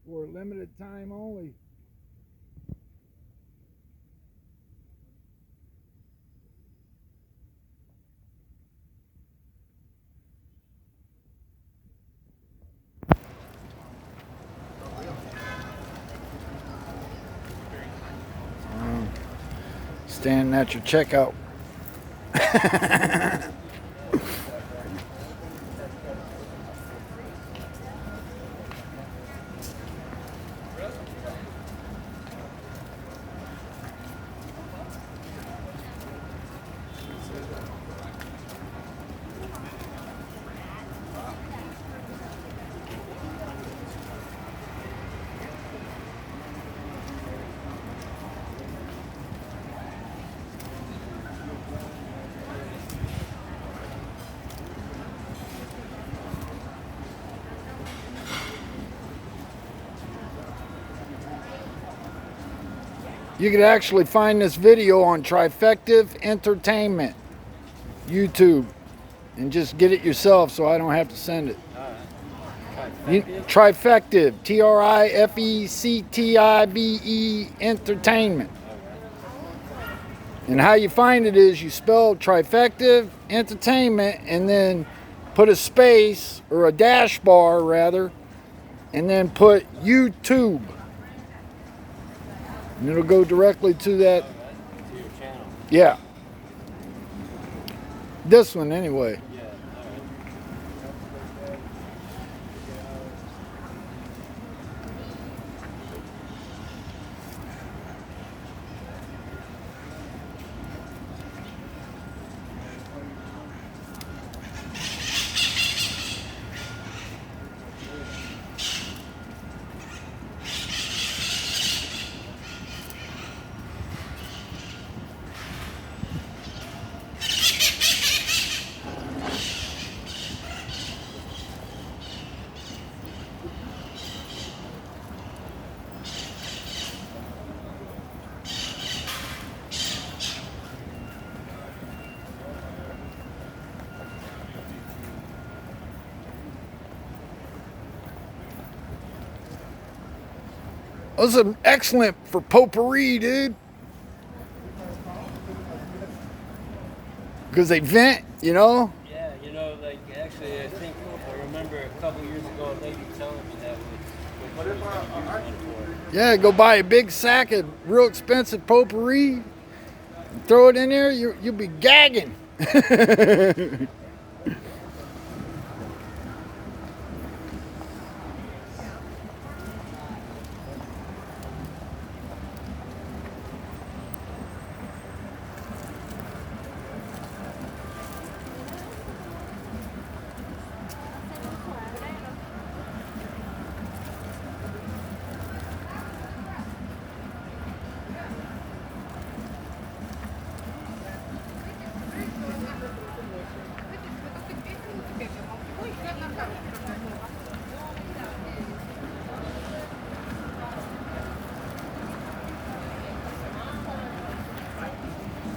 for a limited time only. Standing at your checkout. You could actually find this video on Trifective Entertainment YouTube and just get it yourself so I don't have to send it. Trifective, Trifective Entertainment. And how you find it is you spell Trifective Entertainment and then put a space, or a dash bar rather, and then put YouTube. And it'll go directly to that. To your channel. Yeah. This one anyway. Yeah. Those are excellent for potpourri, dude. Because they vent, you know? Yeah, you know, like actually, I think I remember a couple years ago a lady telling me that what she was going to use one for. Yeah, go buy a big sack of real expensive potpourri, throw it in there, you'll be gagging.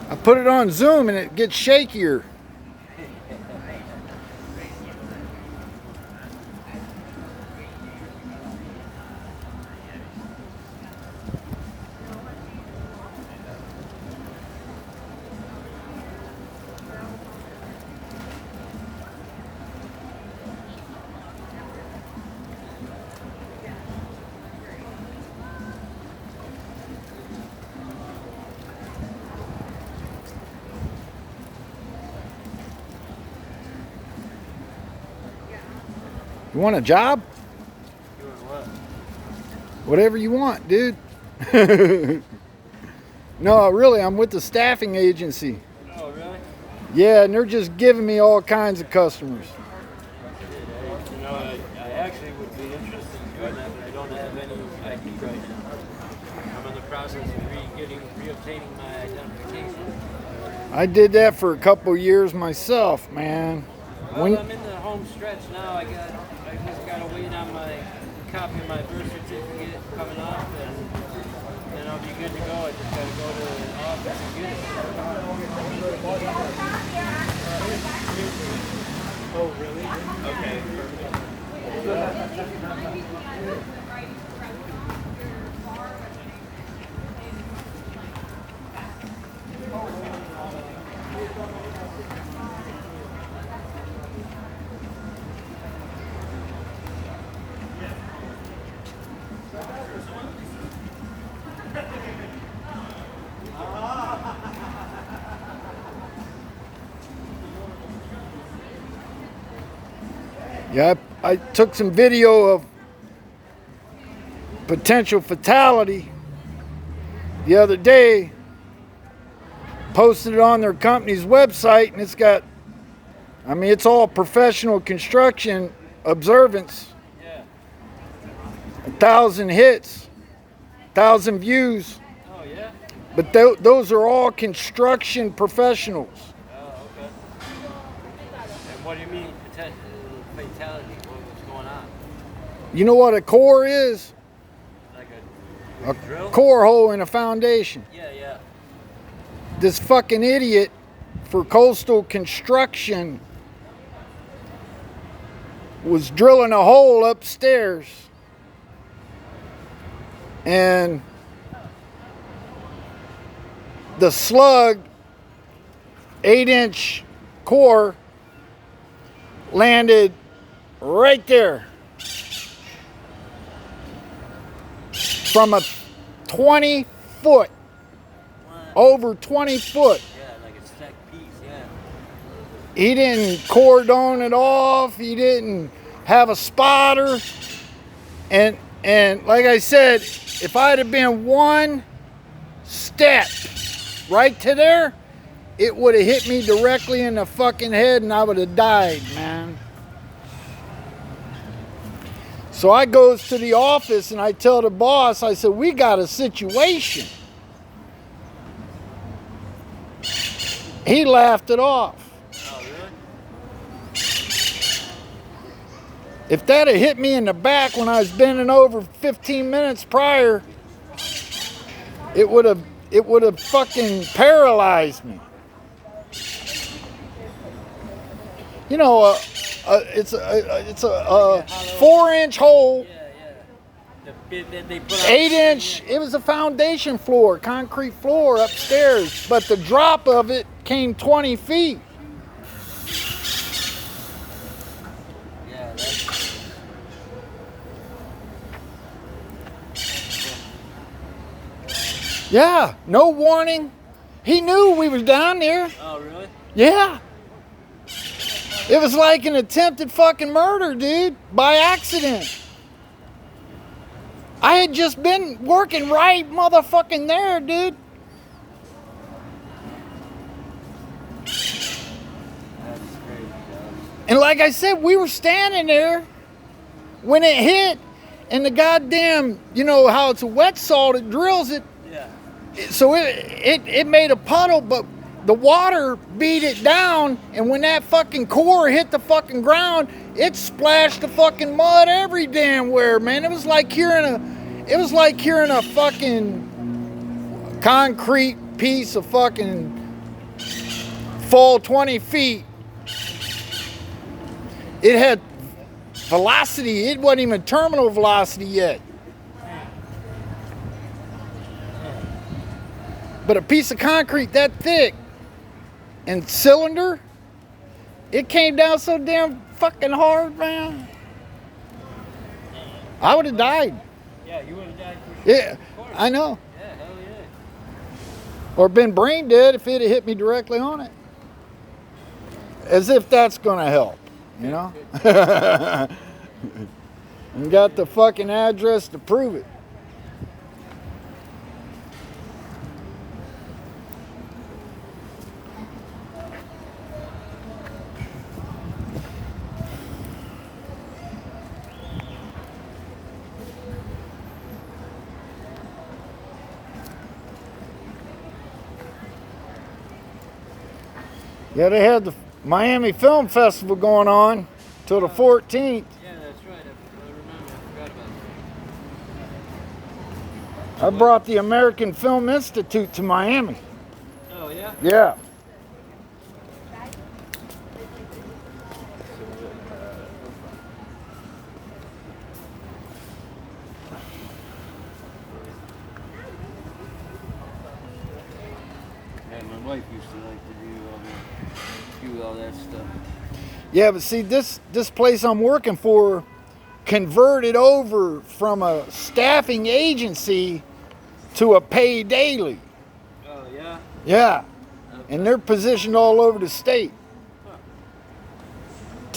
I put it on Zoom and it gets shakier. You want a job? Doing what? Whatever you want, dude. No, really, I'm with the staffing agency. Oh, really? Yeah, and they're just giving me all kinds of customers. You know, I actually would be interested in doing that, but I don't have any ID right now. I'm in the process of reobtaining my identification. I did that for a couple years myself, man. Well, I'm in the home stretch now. I just gotta wait on my copy of my birth certificate coming up, and then I'll be good to go. I just gotta go to the office and get it. Oh, really? Okay, perfect. Yeah, I took some video of potential fatality the other day, posted it on their company's website, and it's got, I mean, it's all professional construction observance. Yeah. 1,000 hits, 1,000 views. Oh, yeah? But those are all construction professionals. Oh, okay. And what do you mean fatality? What's going on? You know what a core is? Like A drill? core hole in a foundation. Yeah, yeah. This fucking idiot for coastal construction was drilling a hole upstairs, and the slug 8-inch core landed right there from a 20-foot, over 20 foot. Yeah, like a stacked piece, yeah. He didn't cordon it off. He didn't have a spotter. And like I said, if I'd have been one step right to there, it would have hit me directly in the fucking head and I would have died, man. So I goes to the office and I tell the boss, I said, we got a situation. He laughed it off. Oh, really? If that had hit me in the back when I was bending over 15 minutes prior, it would have fucking paralyzed me. You know, it's a 4-inch hole, Yeah, yeah. The bit that they put on 8-inch. It was a foundation floor, concrete floor upstairs, but the drop of it came 20 feet. Yeah, that's... Yeah, no warning. He knew we was down there. Oh, really? Yeah. It was like an attempted fucking murder, dude, by accident. I had just been working right motherfucking there, dude. That's crazy, dog. And like I said, we were standing there when it hit, and the goddamn, you know how it's a wet salt, it drills it. Yeah. So it made a puddle, but the water beat it down, and when that fucking core hit the fucking ground, it splashed the fucking mud every damn where, man. It was like hearing a fucking concrete piece of fucking fall 20 feet. It had velocity. It wasn't even terminal velocity yet. But a piece of concrete that thick and cylinder, it came down so damn fucking hard, man. I would have died. Yeah, you would have died for sure. Yeah, Of course. I know. Yeah, hell yeah. Or been brain dead if it had hit me directly on it. As if that's gonna help, you know? And got the fucking address to prove it. Yeah, they had the Miami Film Festival going on till the 14th. Yeah, that's right. I remember. I forgot about that. I brought the American Film Institute to Miami. Oh, yeah? Yeah. And my wife used to like to do all that stuff. Yeah, but see, this place I'm working for converted over from a staffing agency to a pay daily. Oh, yeah? Yeah. Okay. And they're positioned all over the state.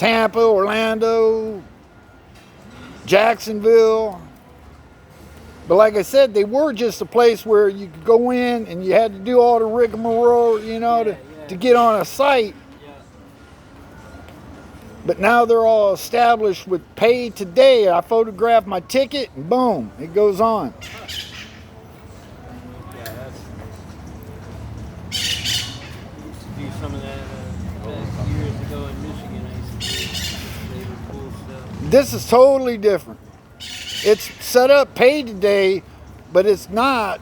Tampa, Orlando, Jacksonville. But like I said, they were just a place where you could go in and you had to do all the rigmarole, you know, to get on a site. Yeah. But now they're all established with pay today. I photograph my ticket and boom, it goes on. Yeah, that's. Used to do some of that back years ago in Michigan. I used to do labor pool stuff. This is totally different. It's set up pay today, but it's not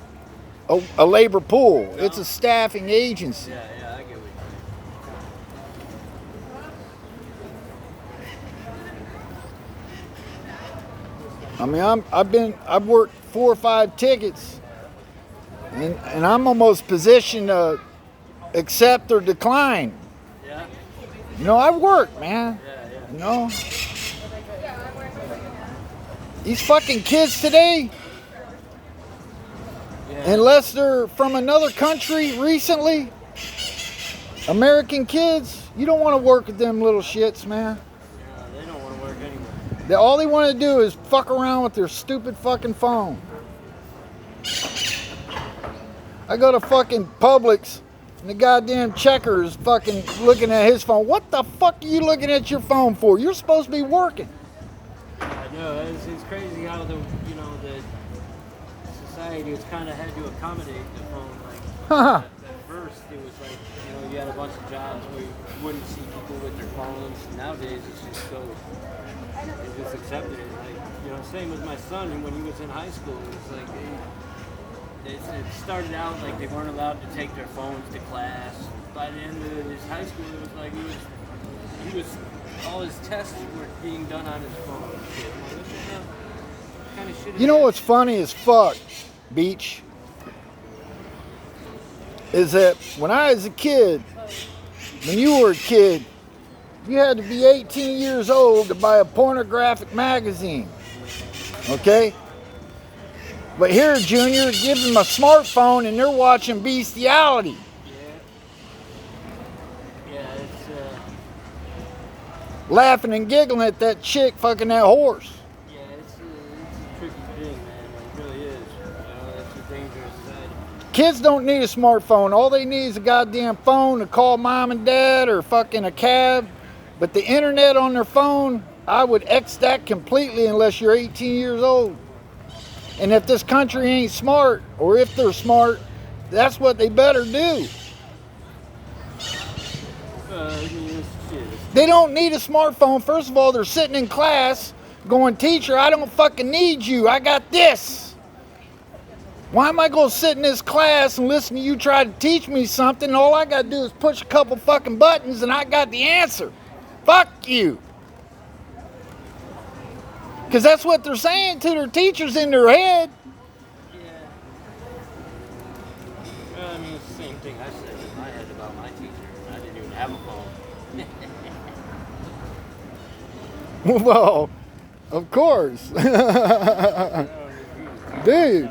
a labor pool. No? It's a staffing agency. Yeah, yeah, I get what you're saying. I mean, I've worked 4 or 5 tickets, and I'm almost positioned to accept or decline. Yeah, You know, I've worked, man. yeah, yeah. You know, these fucking kids today, Yeah. unless they're from another country recently, American kids, you don't want to work with them little shits, man. Yeah, they don't want to work anywhere. All they want to do is fuck around with their stupid fucking phone. I go to fucking Publix and the goddamn checker is fucking looking at his phone. What the fuck are you looking at your phone for? You're supposed to be working. I know, it's crazy how the society has kind of had to accommodate the phone. Like, at first it was like, you had a bunch of jobs where you wouldn't see people with their phones. Nowadays it's just so, they just accepted it. Like, same with my son, and when he was in high school, it was like, it started out like they weren't allowed to take their phones to class. By the end of his high school, it was like he was all his tests were being done on his phone. What kind of shit is You know that? what's funny as fuck, Beach? Is that when I was a kid, when you were a kid, you had to be 18 years old to buy a pornographic magazine. Okay? But here, Junior, give them a smartphone and they're watching bestiality. Yeah, it's Laughing and giggling at that chick fucking that horse. yeah, it's a tricky thing, man. It really is. It's a dangerous side. Kids don't need a smartphone. All they need is a goddamn phone to call mom and dad or fucking a cab. But the internet on their phone, I would X that completely unless you're 18 years old. And if this country ain't smart, or if they're smart, that's what they better do. They don't need a smartphone. First of all, they're sitting in class going, teacher, I don't fucking need you. I got this. Why am I going to sit in this class and listen to you try to teach me something? All I got to do is push a couple fucking buttons and I got the answer. Fuck you. Because that's what they're saying to their teachers in their head. Yeah. Well, I mean, it's the same thing I said in my head about my teacher. I didn't even have a phone. Well, of course. Dude,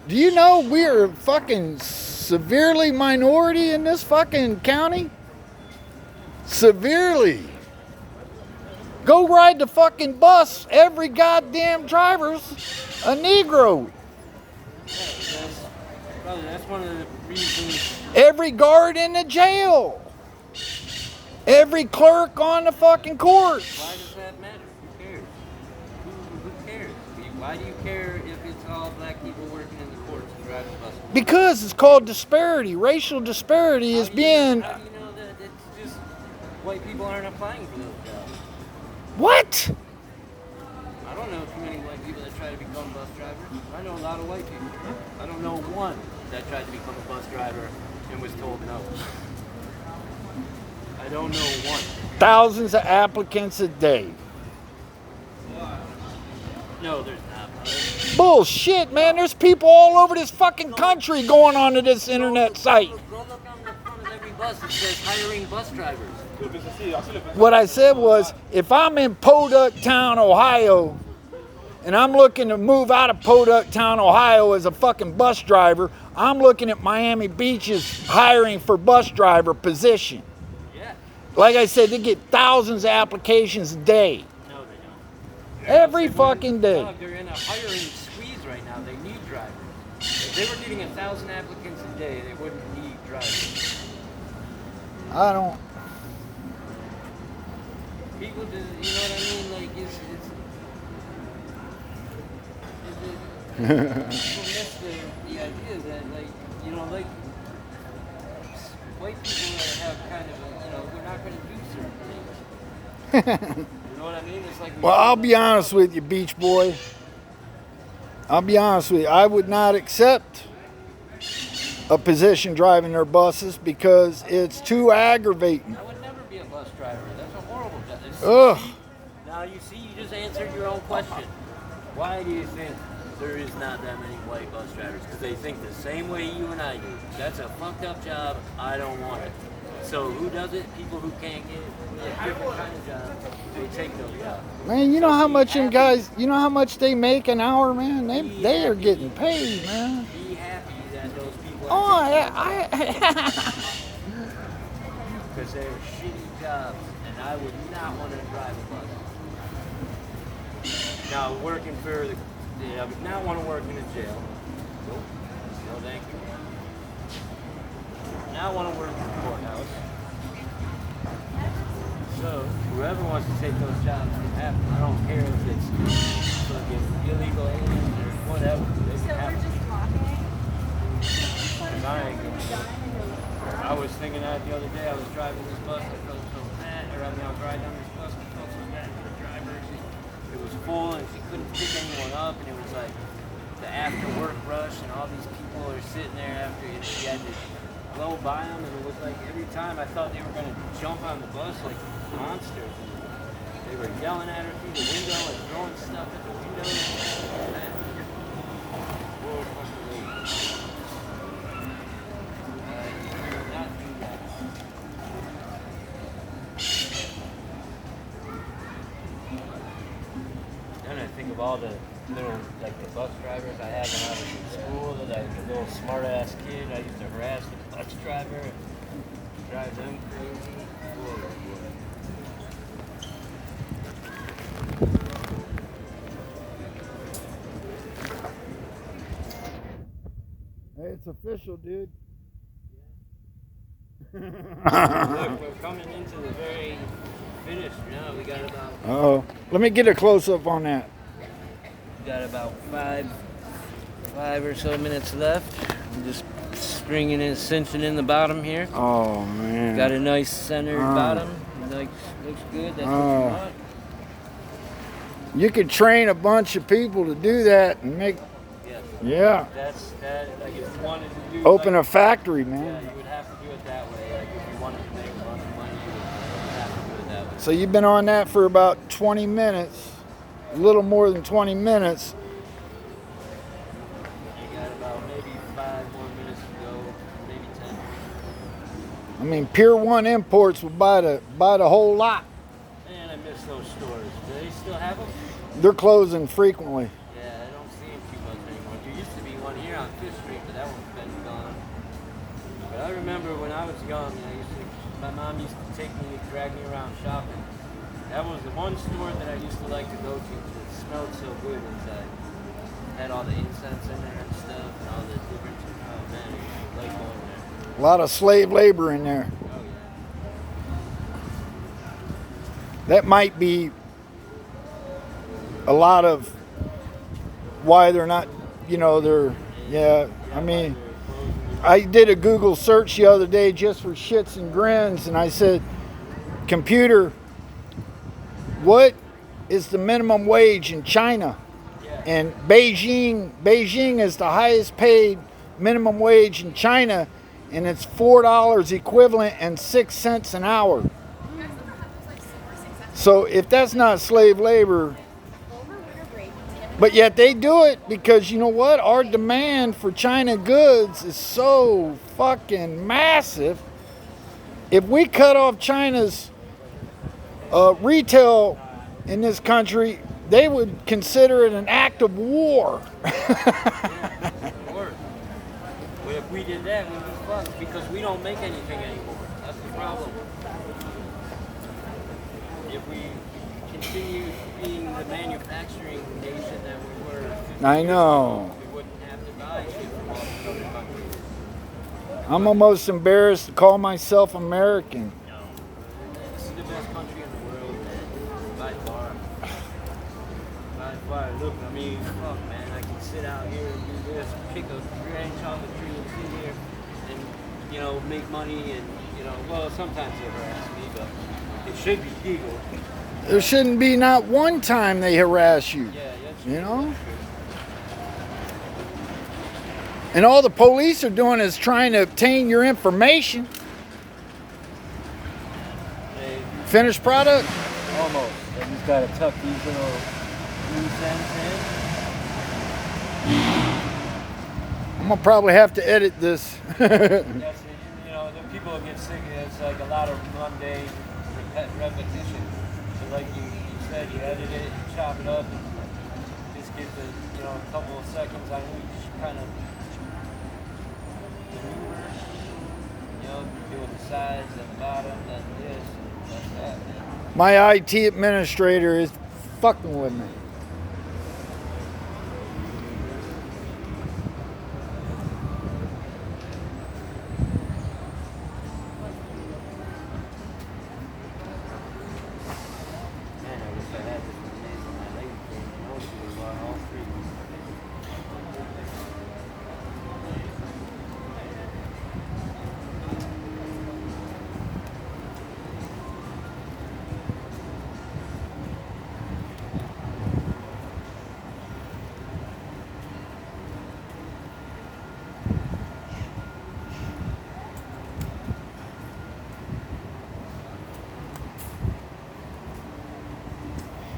do you know we're fucking severely minority in this fucking county? Severely. Go ride the fucking bus. Every goddamn driver's a Negro. That's one of the reasons. Every guard in the jail. Every clerk on the fucking courts. Why does that matter? Who cares? Who cares? Why do you care if it's all black people working in the courts and driving buses? Because it's called disparity. Racial disparity is being... How do you know that it's just white people aren't applying for those jobs? What? I don't know too many white people that try to become bus drivers. I know a lot of white people. I don't know one that tried to become a bus driver and was told no. I don't know one. Thousands of applicants a day. No, there's not. Bullshit, man. There's people all over this fucking country going onto this internet site. Go look on the front of every bus. It says hiring bus drivers. What I said was, if I'm in Podunk Town, Ohio, and I'm looking to move out of Podunk Town, Ohio as a fucking bus driver, I'm looking at Miami Beach's hiring for bus driver position. Yeah. Like I said, they get thousands of applications a day. No, they don't. Every fucking day. Dog, they're in a hiring squeeze right now. They need drivers. If they were getting 1,000 applicants a day, they wouldn't need drivers. I don't. People do, you know what I mean? Like, people miss the idea that, like, you know, like, white people that have kind of, you know, they're not going to do certain things. You know what I mean? It's like. Well, I'll be honest with you, Beach Boy. I'll be honest with you. I would not accept a position driving their buses because it's too aggravating. I would never be a bus driver. That's a horrible job. Ugh. Now you see, you just answered your own question. Why do you think there is not that many white bus drivers? Because they think the same way you and I do. That's a fucked up job. I don't want it. So who does it? People who can't get a different kind of job, they take those jobs. Man, you know how much them guys, you know how much they make an hour, man? They are getting paid, man. Be happy that those people Oh, because they're shitty jobs, and I would not want to drive a bus. Now, working for the, I would not want to work in a jail. Nope. No, thank you. Now I want to work in the courthouse. So, whoever wants to take those jobs can have them. I don't care if it's fucking illegal aliens or whatever. They can have them. Because I ain't gonna do it. I was thinking that the other day. I was driving this bus. I felt so bad. Or I mean, I was riding down this bus. I felt so bad for the driver. It was full and she couldn't pick anyone up. And it was like the after work rush. And all these people are sitting there after. And she had to blow by them, and it was like every time I thought they were going to jump on the bus like monsters. And they were yelling at her through the window and throwing stuff at the window. Whoa, fucking lady. Not do that. Then I think of all the little, like the bus drivers I had when I was in school, that like a little smart ass kid. I used to harass the bus driver and drive them crazy. Hey, it's official, dude. Look, we're coming into the very finish now. We got about. Oh, let me get a close up on that. We got about five or so minutes left. I'm just stringing in, cinching in the bottom here. Oh man. Got a nice centered bottom. Like, looks good. That's what you want. You could train a bunch of people to do that and make. Yes. Yeah. That's that. Like if you wanted to do. Open like, a factory, man. Yeah, you would have to do it that way. Like if you wanted to make a bunch of money, you would have to do it that way. So you've been on that for about 20 minutes. A little more than 20 minutes. You got about maybe 5 more minutes to go, maybe 10. I mean, Pier 1 Imports would buy the whole lot. Man, I miss those stores. Do they still have them? They're closing frequently. Yeah, I don't see them too much anymore. There used to be one here on 5th Street, but that one's been gone. But I remember when I was young, my mom used to take me, drag me around shopping. That was the one store that I used to like to go to because it smelled so good inside. It had all the incense in there and stuff and all the different, oh man, I like going there. A lot of slave labor in there. Oh yeah. That might be a lot of why they're not, you know, yeah, I mean, I did a Google search the other day just for shits and grins, and I said, computer, what is the minimum wage in China? And Beijing is the highest paid minimum wage in China, and it's $4 equivalent and 6 cents an hour. So if that's not slave labor, but yet they do it because you know what? Our demand for China goods is so fucking massive. If we cut off China's retail in this country, they would consider it an act of war. Yeah, war. Well, if we did that, we'd be fucked because we don't make anything anymore. That's the problem. if we continue being the manufacturing nation that we were 50 I years know. ago, we wouldn't have to buy shit from all these other countries. I'm almost embarrassed to call myself American. No. This is the best country in the world, man. By far. By far. Look, I mean, fuck, man. I can sit out here and do this, pick a branch off a tree and sit here and, you know, make money and, you know, well, sometimes they harass me, but it should be legal. There shouldn't be not one time they harass you. Yeah, that's You true. know? That's true. And all the police are doing is trying to obtain your information. Hey, Finished product? almost. I just gotta tuck these little loose ends I'm gonna probably have to edit this. in. That's, you know, the people get sick of it. It's like a lot of mundane repetition. So like you said, you edit it, you chop it up, and just get the, you know, a couple of seconds on each kind of maneuver. You know, doing the sides and the bottom, then this, and like that, man. My IT administrator is fucking with me. Man, I wish I had this one made for my lady friend. You know, she was on all three.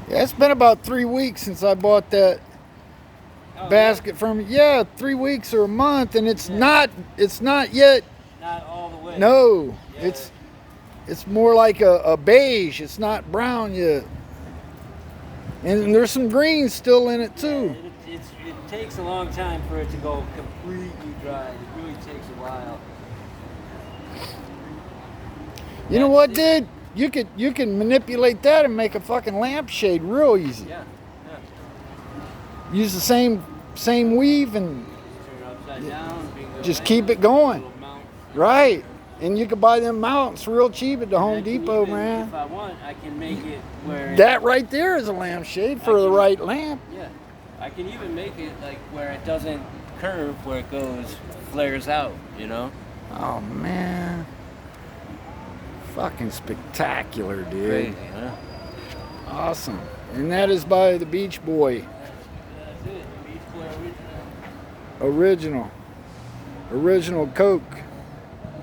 Yeah, it's been about 3 weeks since I bought that Oh, basket from you. Yeah, 3 weeks or a month, and it's Yeah. not yet. Not all the way. No, Yeah. it's more like a beige. It's not brown yet, and there's some green still in it too. It takes a long time for it to go completely dry. It really takes a while. You know what, dude? You can manipulate that and make a fucking lampshade real easy. Yeah, yeah. Use the same weave and Just turn it upside down. bingo, just bango, keep it going. little mount. right. And you can buy them mounts real cheap at the And Home I can Depot, even, man. If I want, I can make it where That right there is a lampshade for the right lamp. Yeah, I can even make it like where it doesn't curve, where it goes flares out. You know. Oh man, fucking spectacular, dude. Crazy, huh? Awesome. And that is by the Beach Boy. That's it. Beach Boy original. Original Coke.